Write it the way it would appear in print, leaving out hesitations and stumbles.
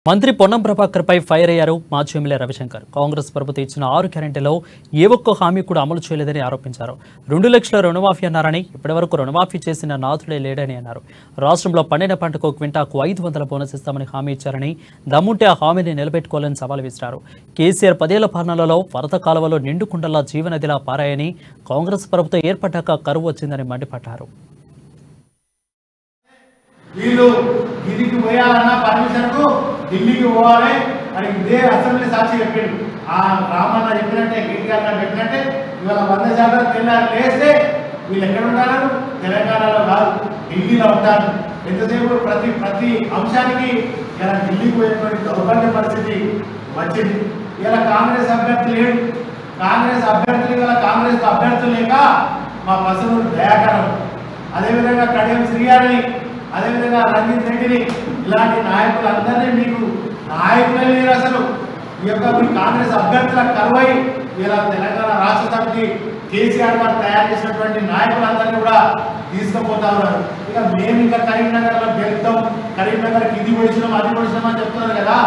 మంత్రి పొన్నం ప్రభాకర్ పై ఫైర్ అయ్యారు మాజీ ఎమ్మెల్యే రవిశంకర్. కాంగ్రెస్ ప్రభుత్వం ఇచ్చిన 6 గ్యారెంటీలో ఏ ఒక్క హామీ కూడా అమలు చేయలేదని ఆరోపించారు. 2 లక్షల రుణమాఫీ అన్నారని, ఇప్పటివరకు రుణమాఫీ చేసిన నాథుడే లేడని అన్నారు. రాష్ట్రంలో పండిన పంటకు క్వింటాకు 500 బోనస్ ఇస్తామని హామీ ఇచ్చారని, దమ్ముంటే ఆ హామీని నిలబెట్టుకోవాలని సవాల్ విసిరారు. కేసీఆర్ 10 ఏళ్ల పాలనలో వరద కాలువలో నిండుకుండలా జీవనదిలా పారాయని, కాంగ్రెస్ ప్రభుత్వం ఏర్పడ్డాక కరువు వచ్చిందని మండిపడ్డారు. వీళ్ళు ఢిల్లీకి పోయాలన్నా పర్మిషన్కు ఢిల్లీకి పోవాలి అని ఇదే అసెంబ్లీ సాక్షి చెప్పాడు. ఆ రామన్న చెప్పినట్టే, కేటీఆర్ గారు చెప్పినట్టే ఇవాళ 100% తెల్లారి లేస్తే వీళ్ళు ఎక్కడ ఉంటారు? తెలంగాణలో కాదు, ఢిల్లీలో ఉంటారు. ఎంతసేపు ప్రతి అంశానికి ఇలా ఢిల్లీకి పోయేటువంటి దౌర్భాగ్య పరిస్థితి వచ్చింది. ఇలా కాంగ్రెస్ అభ్యర్థి లేడు. కాంగ్రెస్ అభ్యర్థులు ఇవాళ కాంగ్రెస్ అభ్యర్థులు లేక మా పసులు దయాకరం, అదేవిధంగా కడియం శ్రీయారిని, అదేవిధంగా రంజిత్ రెడ్డిని, ఇలాంటి నాయకులందరినీ మీకు నాయకులే లేరు. అసలు ఈ యొక్క మీ కాంగ్రెస్ అభ్యర్థుల కరువై ఇలా తెలంగాణ రాష్ట్ర సమితి కేసీఆర్ గారు తయారు చేసినటువంటి నాయకులందరినీ కూడా తీసుకుపోతా ఉన్నారు. ఇక మేము ఇంకా కరీంనగర్లో గెలుద్దాం, కరీంనగర్కి ఇది పొడిచినాం అది పొడిచినాం అని చెప్తున్నారు కదా.